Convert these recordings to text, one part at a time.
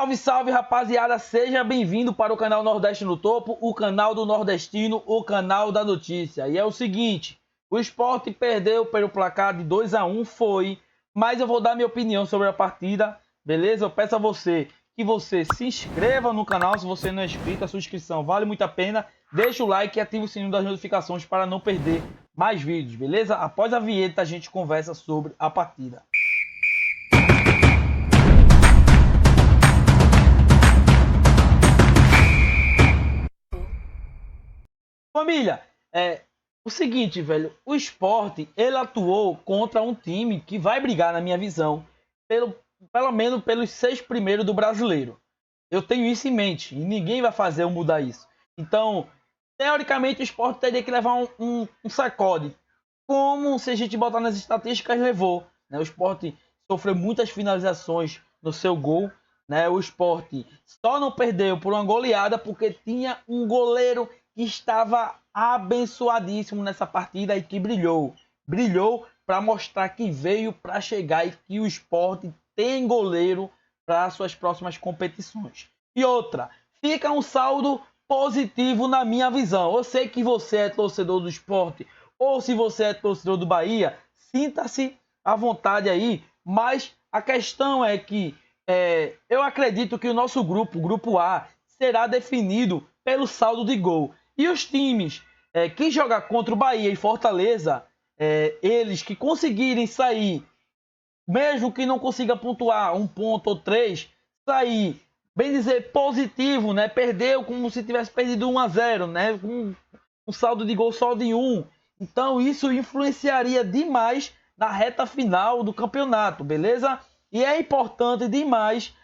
Salve, salve, rapaziada! Seja bem-vindo para o canal Nordeste no Topo, o canal do nordestino, o canal da notícia. E é o seguinte, o Sport perdeu pelo placar de 2-1, mas eu vou dar minha opinião sobre a partida, beleza? Eu peço a você que você se inscreva no canal se você não é inscrito, a sua inscrição vale muito a pena. Deixa o like e ativa o sininho das notificações para não perder mais vídeos, beleza? Após a vinheta a gente conversa sobre a partida. Família, o seguinte, velho, o Sport, ele atuou contra um time que vai brigar, na minha visão, pelo menos pelos 6 primeiros do brasileiro. Eu tenho isso em mente e ninguém vai fazer eu mudar isso. Então, teoricamente, o Sport teria que levar um sacode. Como, se a gente botar nas estatísticas, levou. Né? O Sport sofreu muitas finalizações no seu gol. Né? O Sport só não perdeu por uma goleada porque tinha um goleiro que estava abençoadíssimo nessa partida e que brilhou. Brilhou para mostrar que veio para chegar e que o Sport tem goleiro para suas próximas competições. E outra, fica um saldo positivo na minha visão. Eu sei que você é torcedor do Sport ou se você é torcedor do Bahia, sinta-se à vontade aí, mas a questão é que eu acredito que o nosso grupo, o grupo A, será definido pelo saldo de gol. E os times que jogam contra o Bahia e Fortaleza, eles que conseguirem sair, mesmo que não consiga pontuar 1 ponto ou 3, sair, bem dizer, positivo, né? Perdeu como se tivesse perdido 1-0, né? Com um saldo de gol só de 1. Então isso influenciaria demais na reta final do campeonato, beleza? E é importante demais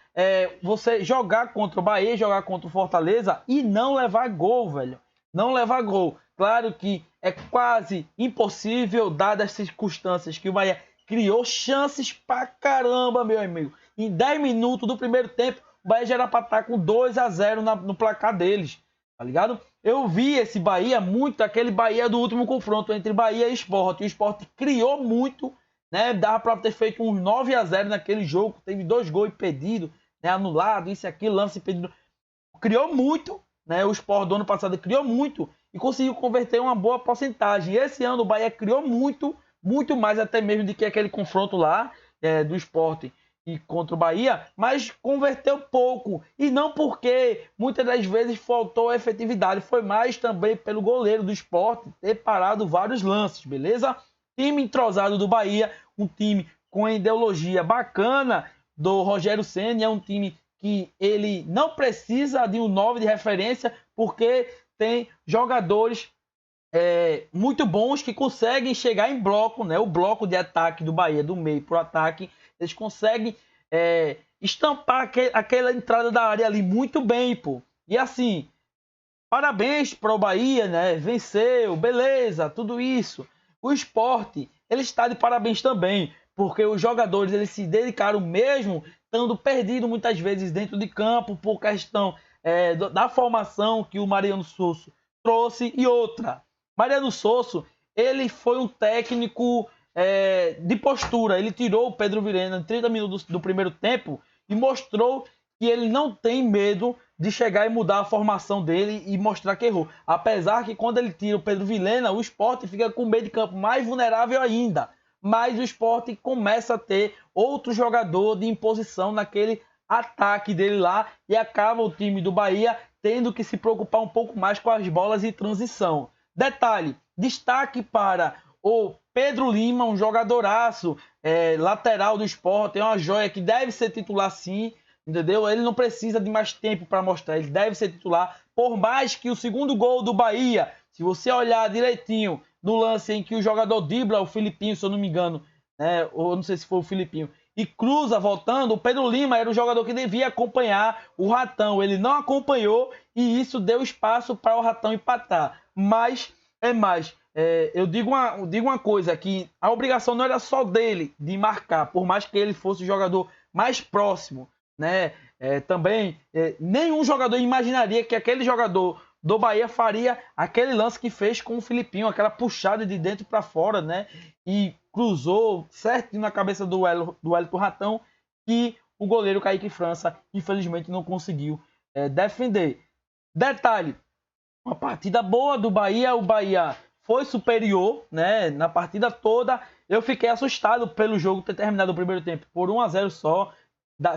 você jogar contra o Bahia, jogar contra o Fortaleza e não levar gol, velho. Não levar gol. Claro que é quase impossível, dadas as circunstâncias que o Bahia criou chances pra caramba, meu amigo. Em 10 minutos do primeiro tempo, o Bahia já era pra estar com 2-0 no placar deles, tá ligado? Eu vi esse Bahia muito, aquele Bahia do último confronto entre Bahia e Sport. E o Sport criou muito, né? Dava pra ter feito um 9-0 naquele jogo. Teve 2 gols impedidos, né? Anulado, isso e aquilo, lance impedido. Criou muito, né? O Sport do ano passado criou muito e conseguiu converter uma boa porcentagem. E esse ano o Bahia criou muito, muito mais até mesmo do que aquele confronto lá do Sport e contra o Bahia, mas converteu pouco. E não porque muitas das vezes faltou efetividade, foi mais também pelo goleiro do Sport ter parado vários lances, beleza? Time entrosado do Bahia, um time com ideologia bacana do Rogério Ceni, é um time que ele não precisa de um 9 de referência, porque tem jogadores muito bons que conseguem chegar em bloco, né? O bloco de ataque do Bahia, do meio para o ataque, eles conseguem estampar aquela entrada da área ali muito bem, pô. E assim, parabéns para o Bahia, né? Venceu, beleza, tudo isso. O Sport, ele está de parabéns também, porque os jogadores eles se dedicaram mesmo, estando perdido muitas vezes dentro de campo por questão da formação que o Mariano Sosso trouxe. E outra, Mariano Sosso, ele foi um técnico de postura. Ele tirou o Pedro Vilhena em 30 minutos do primeiro tempo e mostrou que ele não tem medo de chegar e mudar a formação dele e mostrar que errou. Apesar que quando ele tira o Pedro Vilhena, o Sport fica com o meio de campo mais vulnerável ainda. Mas o Sport começa a ter outro jogador de imposição naquele ataque dele lá e acaba o time do Bahia tendo que se preocupar um pouco mais com as bolas de transição. Detalhe, destaque para o Pedro Lima, um jogadoraço, lateral do Sport, é uma joia que deve ser titular sim, entendeu? Ele não precisa de mais tempo para mostrar, ele deve ser titular, por mais que o segundo gol do Bahia, se você olhar direitinho no lance em que o jogador dribla o Filipinho, se eu não me engano, né? Ou não sei se foi o Filipinho, e cruza voltando, o Pedro Lima era o jogador que devia acompanhar o Ratão, ele não acompanhou e isso deu espaço para o Ratão empatar, mas eu digo uma coisa, que a obrigação não era só dele de marcar, por mais que ele fosse o jogador mais próximo, né? Também nenhum jogador imaginaria que aquele jogador do Bahia faria aquele lance que fez com o Filipinho, aquela puxada de dentro para fora, né? E cruzou certinho na cabeça do Wellington Ratão, que o goleiro Kaique França, infelizmente, não conseguiu defender. Detalhe, uma partida boa do Bahia, o Bahia foi superior, né, na partida toda. Eu fiquei assustado pelo jogo ter terminado o primeiro tempo por 1-0 só.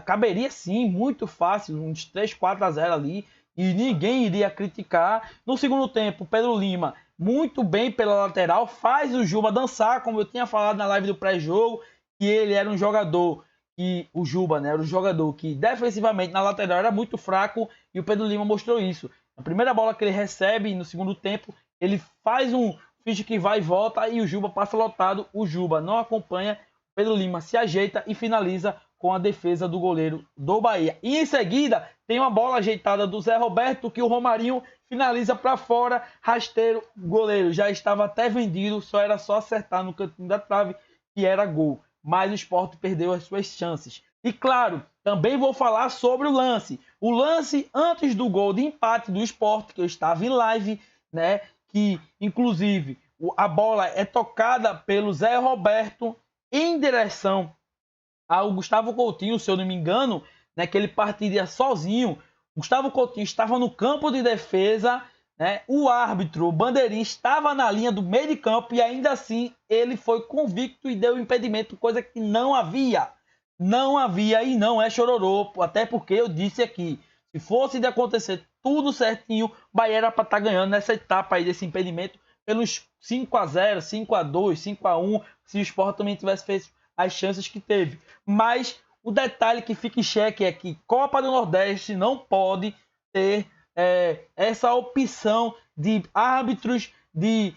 Caberia sim, muito fácil, uns 3-4-0 ali, e ninguém iria criticar. No segundo tempo, Pedro Lima, muito bem pela lateral, faz o Juba dançar, como eu tinha falado na live do pré-jogo, que ele era um jogador, que o Juba, né, era um jogador que defensivamente na lateral era muito fraco, e o Pedro Lima mostrou isso. A primeira bola que ele recebe no segundo tempo, ele faz um finge que vai e volta e o Juba passa lotado. O Juba não acompanha, Pedro Lima se ajeita e finaliza com a defesa do goleiro do Bahia. E em seguida, tem uma bola ajeitada do Zé Roberto que o Romarinho finaliza para fora, rasteiro, o goleiro já estava até vendido, era só acertar no cantinho da trave que era gol. Mas o Sport perdeu as suas chances. E claro, também vou falar sobre o lance. O lance antes do gol de empate do Sport, que eu estava em live, né? Que inclusive a bola é tocada pelo Zé Roberto em direção ao Gustavo Coutinho, se eu não me engano, né, que ele partiria sozinho. Gustavo Coutinho estava no campo de defesa, né, o árbitro, o bandeirinha, estava na linha do meio de campo e ainda assim ele foi convicto e deu impedimento, coisa que não havia. Não havia e não é chororô, até porque eu disse aqui, se fosse de acontecer tudo certinho, o Bahia era para estar ganhando nessa etapa aí desse impedimento pelos 5-0, 5-2, 5-1, se o Sport também tivesse feito as chances que teve. Mas o detalhe que fica em xeque é que Copa do Nordeste não pode ter essa opção de árbitros, de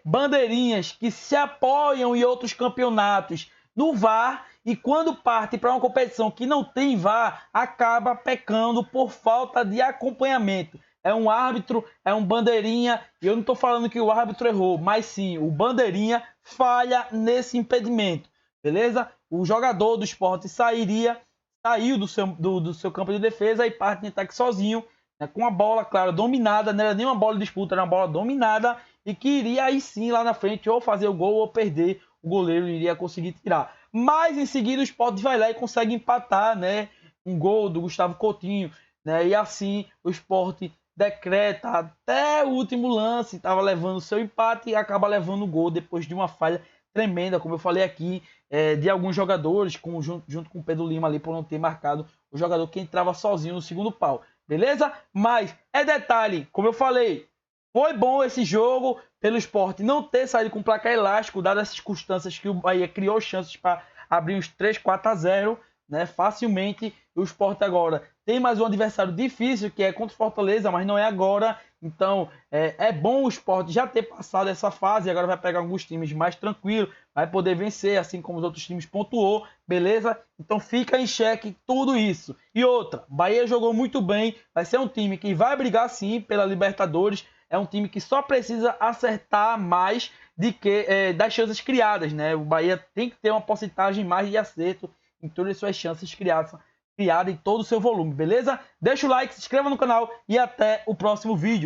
bandeirinhas que se apoiam em outros campeonatos no VAR e quando parte para uma competição que não tem VAR, acaba pecando por falta de acompanhamento. É um árbitro, é um bandeirinha, e eu não estou falando que o árbitro errou, mas sim, o bandeirinha falha nesse impedimento, beleza? O jogador do Sport saiu do seu campo de defesa e parte em ataque sozinho, né, com a bola, claro, dominada, não era nem uma bola de disputa, era uma bola dominada, e que iria aí sim, lá na frente, ou fazer o gol ou perder, o goleiro iria conseguir tirar. Mas em seguida o Sport vai lá e consegue empatar, né? Um gol do Gustavo Coutinho, né? E assim o Sport decreta até o último lance, estava levando o seu empate e acaba levando o gol depois de uma falha tremenda, como eu falei aqui, de alguns jogadores, junto com o Pedro Lima ali por não ter marcado o jogador que entrava sozinho no segundo pau. Beleza? Mas é detalhe, como eu falei, foi bom esse jogo pelo Sport não ter saído com placar elástico, dadas as circunstâncias que o Bahia criou chances para abrir uns 3-4-0, né, facilmente. O Sport agora tem mais um adversário difícil, que é contra o Fortaleza, mas não é agora. Então é bom o Sport já ter passado essa fase, agora vai pegar alguns times mais tranquilos, vai poder vencer, assim como os outros times pontuou, beleza? Então fica em xeque tudo isso. E outra, Bahia jogou muito bem, vai ser um time que vai brigar sim pela Libertadores, é um time que só precisa acertar mais das chances criadas, né? O Bahia tem que ter uma porcentagem mais de acerto em todas as suas chances criadas em todo o seu volume, beleza? Deixa o like, se inscreva no canal e até o próximo vídeo.